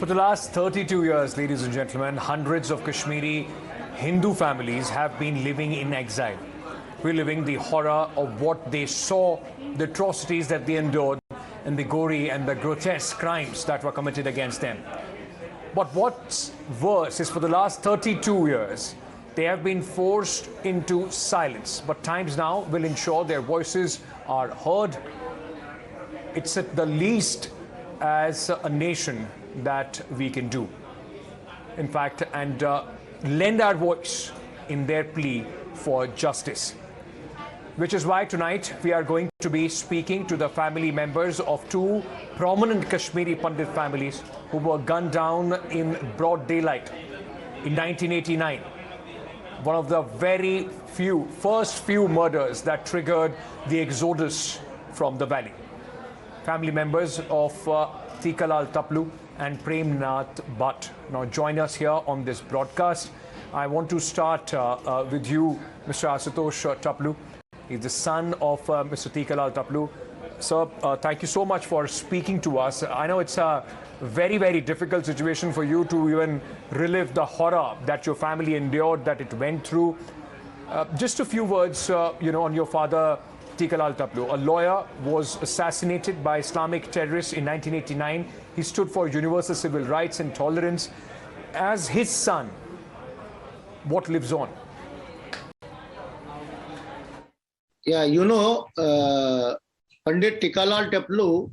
For the last 32 years, ladies and gentlemen, hundreds of Kashmiri Hindu families have been living in exile, reliving the horror of what they saw, the atrocities that they endured, and the gory and the grotesque crimes that were committed against them. But what's worse is for the last 32 years, they have been forced into silence. But times now will ensure their voices are heard. It's at the least as a nation that we can do. In fact, and lend our voice in their plea for justice. Which is why tonight we are going to be speaking to the family members of two prominent Kashmiri Pandit families who were gunned down in broad daylight in 1989. One of the very first few murders that triggered the exodus from the valley. Family members of Tikalal Taploo and Prem, Nath, Bhat now join us here on this broadcast. I want to start with you, Mr. Ashutosh Taploo. He's the son of Mr. Tikalal Taploo. Sir, thank you so much for speaking to us. I know it's a very, very difficult situation for you to even relive the horror that your family endured, that it went through. Just a few words, on your father, Tikalal Taploo. A lawyer was assassinated by Islamic terrorists in 1989. He stood for universal civil rights and tolerance. As his son, what lives on? Yeah, Pandit Tikalal Taploo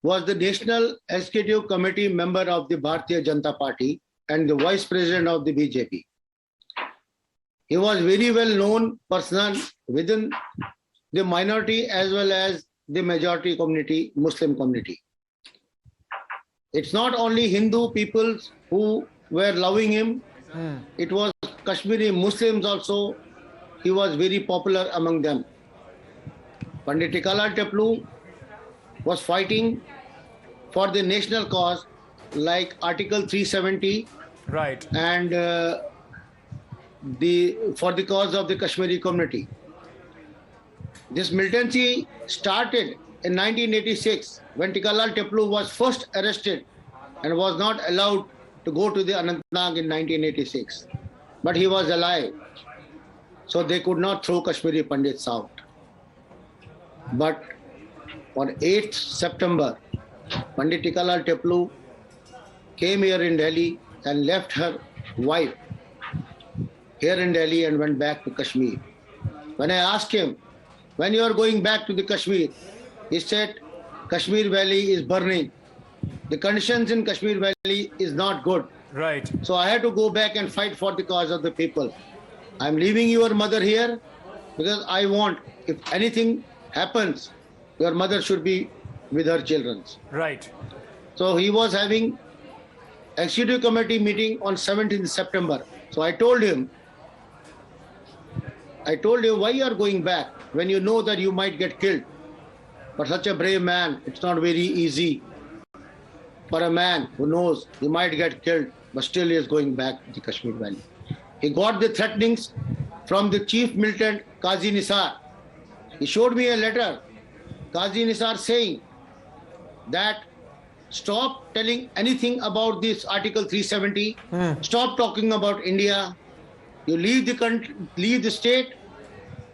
was the National Executive Committee member of the Bharatiya Janata Party and the Vice President of the BJP. He was very well known person within the minority as well as the majority community, Muslim community. It's not only Hindu peoples who were loving him, it was Kashmiri Muslims also. He was very popular among them. Pandit Tikalal Taploo was fighting for the national cause like Article 370, right, and for the cause of the Kashmiri community. This militancy started in 1986 when Tikalal Taploo was first arrested and was not allowed to go to the Anantnag in 1986. But he was alive. So they could not throw Kashmiri Pandits out. But on 8th September, Pandit Tikalal Taploo came here in Delhi and left her wife here in Delhi and went back to Kashmir. When I asked him, when you are going back to the Kashmir, he said, Kashmir Valley is burning. The conditions in Kashmir Valley is not good. Right. So I had to go back and fight for the cause of the people. I'm leaving your mother here because I want, if anything happens, your mother should be with her children. Right. So he was having executive committee meeting on 17th September. So I told him, why you are going back when you know that you might get killed? For such a brave man, it's not very easy for a man who knows he might get killed, but still he is going back to the Kashmir Valley. He got the threatenings from the chief militant, Qazi Nisar. He showed me a letter, Qazi Nisar saying that stop telling anything about this Article 370, stop talking about India, you leave the country, leave the state,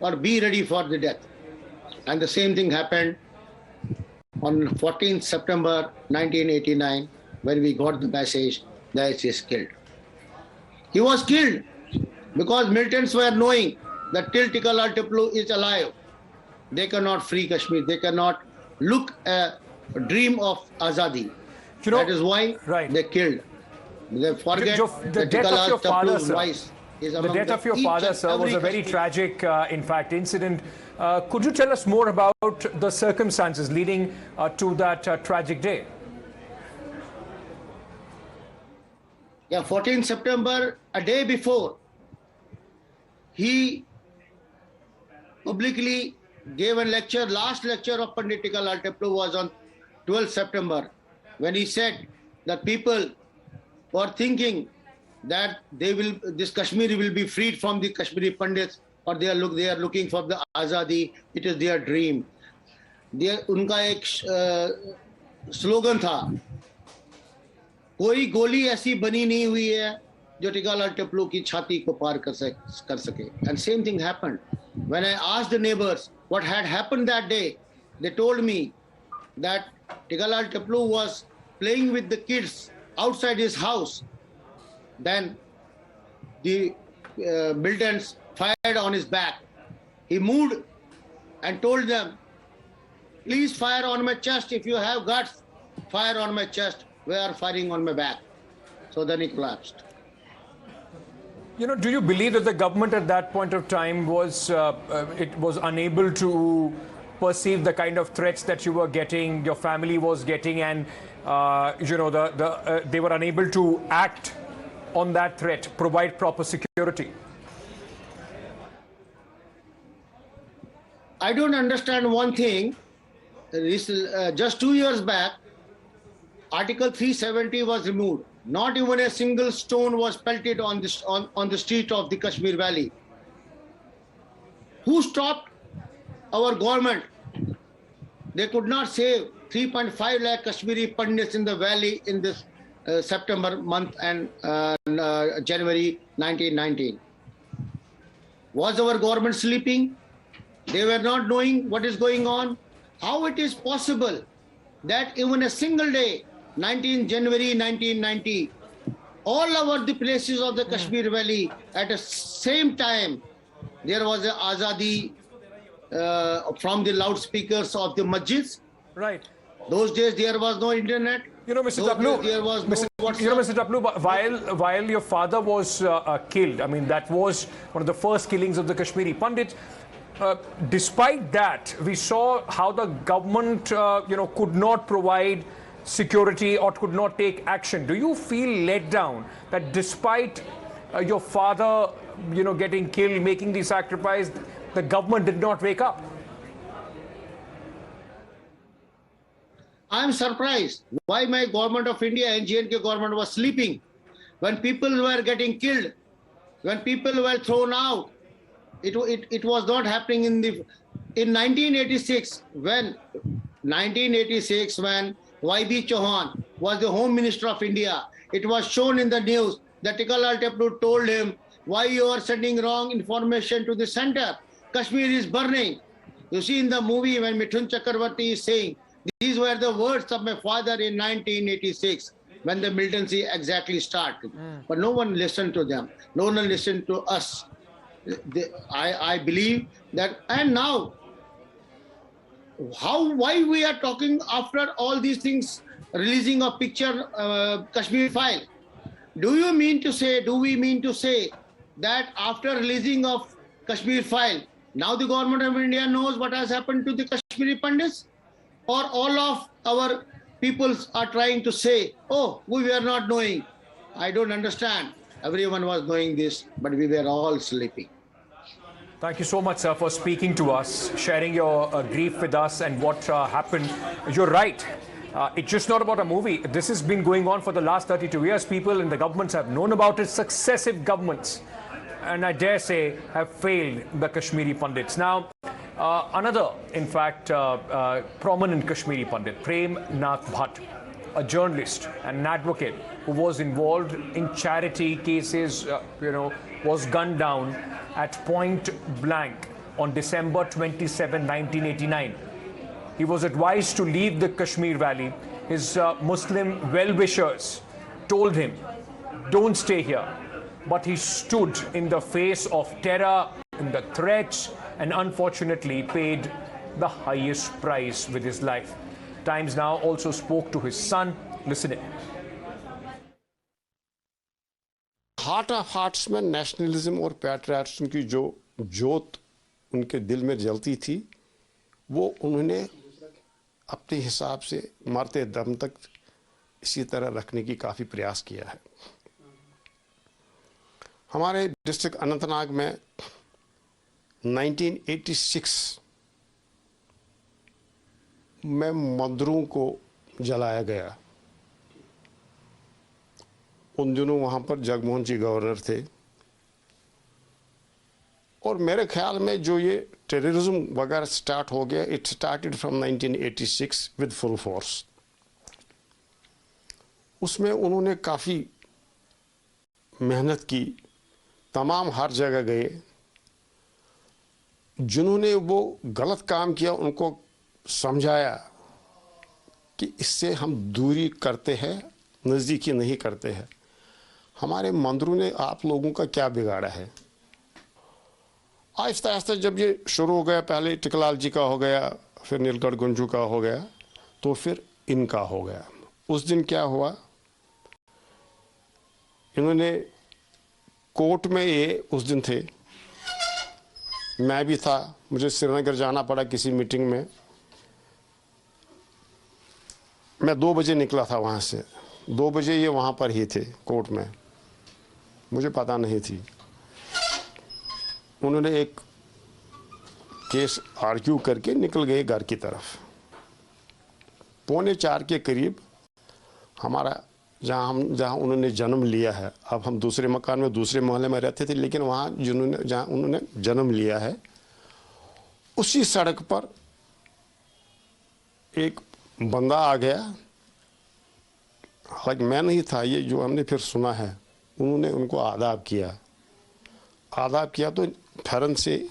or be ready for the death. And the same thing happened on 14th September 1989 when we got the message that he is killed. He was killed because militants were knowing that till Tikalal Taploo is alive, they cannot free Kashmir. They cannot look a dream of Azadi. That is why they killed. They forget that Tikalal Taploo's voice is among the death of your father, sir, was a very tragic, in fact, incident. Could you tell us more about the circumstances leading to that tragic day? Yeah, 14th September, a day before, he publicly gave a lecture. Last lecture of Pandit Tikalal Taploo was on 12th September, when he said that people were thinking that this Kashmir will be freed from the Kashmiri Pandits, or they are looking for the Azadi. It is their dream. उनका एक slogan था कोई गोली ऐसी बनी नहीं हुई है जो टिकालाल टपलू की छाती को पार कर सके. And same thing happened. When I asked the neighbors what had happened that day, they told me that Tikalal Taploo was playing with the kids outside his house. Then the militants fired on his back. He moved and told them, please fire on my chest. If you have guts, fire on my chest. We are firing on my back. So then he collapsed. You know, do you believe that the government at that point of time was unable to perceive the kind of threats that you were getting, your family was getting, and they were unable to act on that threat, provide proper security? I don't understand one thing. Just 2 years back, Article 370 was removed. Not even a single stone was pelted on the street of the Kashmir Valley. Who stopped our government? They could not save 3.5 lakh Kashmiri Pandits in the valley in this September month and January 1919. Was our government sleeping? They were not knowing what is going on. How it is possible that even a single day, 19 January 1990, all over the places of the Kashmir Valley, at the same time, there was a azadi from the loudspeakers of the masjids. Right. Those days there was no internet. You know, Mr. Taploo, there was no WhatsApp. You know, Mr. Taploo, while your father was killed, I mean, that was one of the first killings of the Kashmiri Pandits. Despite that, we saw how the government, could not provide security or could not take action. Do you feel let down that despite your father, getting killed, making the sacrifice, the government did not wake up? I am surprised why my government of India and GNK government was sleeping when people were getting killed, when people were thrown out. It was not happening in 1986 when YB Chauhan was the Home Minister of India. It was shown in the news that Tikalal Taploo told him, why you are sending wrong information to the center? Kashmir is burning. You see in the movie when Mithun Chakravarti is saying, these were the words of my father in 1986 when the militancy exactly started. But no one listened to them. No one listened to us. I believe that, and now, why we are talking after all these things, releasing a picture, Kashmir file? Do we mean to say that after releasing of Kashmir file, now the government of India knows what has happened to the Kashmiri Pandits? Or all of our peoples are trying to say, oh, we were not knowing. I don't understand. Everyone was knowing this, but we were all sleeping. Thank you so much, sir, for speaking to us, sharing your grief with us and what happened. You're right. It's just not about a movie. This has been going on for the last 32 years. People in the governments have known about it. Successive governments, and I dare say, have failed the Kashmiri Pandits. Now, another, in fact, prominent Kashmiri Pandit, Prem Nath Bhat, a journalist and an advocate who was involved in charity cases, was gunned down at point blank on December 27, 1989. He was advised to leave the Kashmir Valley. His Muslim well-wishers told him, don't stay here. But he stood in the face of terror, in the threats, and unfortunately paid the highest price with his life. Times Now also spoke to his son. Listen in. Heart of hearts में nationalism और patriotism की जो जोत उनके दिल में जलती थी, वो उन्होंने अपने हिसाब से मरते दम तक इसी तरह रखने की काफ़ी प्रयास किया है। हमारे डिस्ट्रिक्ट अनंतनाग में 1986 में मंदिरों को जलाया गया। उन दिनों वहाँ पर जगमोहन जी गवर्नर थे और मेरे ख्याल में जो ये टेररिज्म वगैरह स्टार्ट हो गया, it started from 1986 with full force. उसमें उन्होंने काफ़ी मेहनत की, तमाम हर जगह गए। जिन्होंने वो गलत काम किया उनको समझाया कि इससे हम दूरी करते हैं, नज़दीकी नहीं करते हैं। हमारे मंदिरों ने आप लोगों का क्या बिगाड़ा है? आहिस्ता आहिस्ता जब ये शुरू हो गया, पहले टिकलाल जी का हो गया, फिर नीलकंठ गुंजू का हो गया, तो फिर इनका हो गया। उस दिन क्या हुआ, इन्होंने कोर्ट में, ये उस दिन थे, मैं भी था, मुझे श्रीनगर जाना पड़ा किसी मीटिंग में। मैं 2 बजे निकला था वहाँ से, 2 बजे ये वहाँ पर ही थे कोर्ट में, मुझे पता नहीं थी। उन्होंने एक केस आर्ग्यू करके निकल गए घर की तरफ। 3:45 के करीब हमारा जहाँ उन्होंने जन्म लिया है, अब हम दूसरे मकान में दूसरे मोहल्ले में रहते थे, लेकिन वहाँ जहाँ उन्होंने जन्म लिया है, उसी सड़क पर एक बंदा आ गया। हालांकि मैं नहीं था, ये जो हमने फिर सुना है, उन्होंने उनको आदाब किया तो फरन से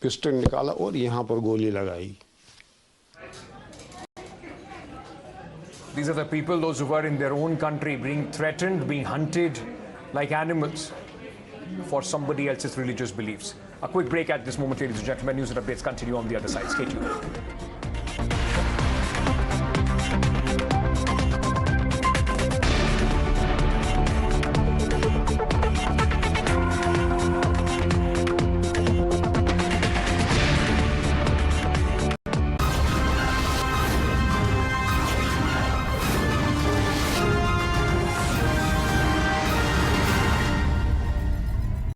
पिस्टल निकाला और यहाँ पर गोली लगाई। These are the people, those who were in their own country, being threatened, being hunted like animals for somebody else's religious beliefs. A quick break at this moment, ladies and gentlemen. News and updates continue on the other side. Stay tuned.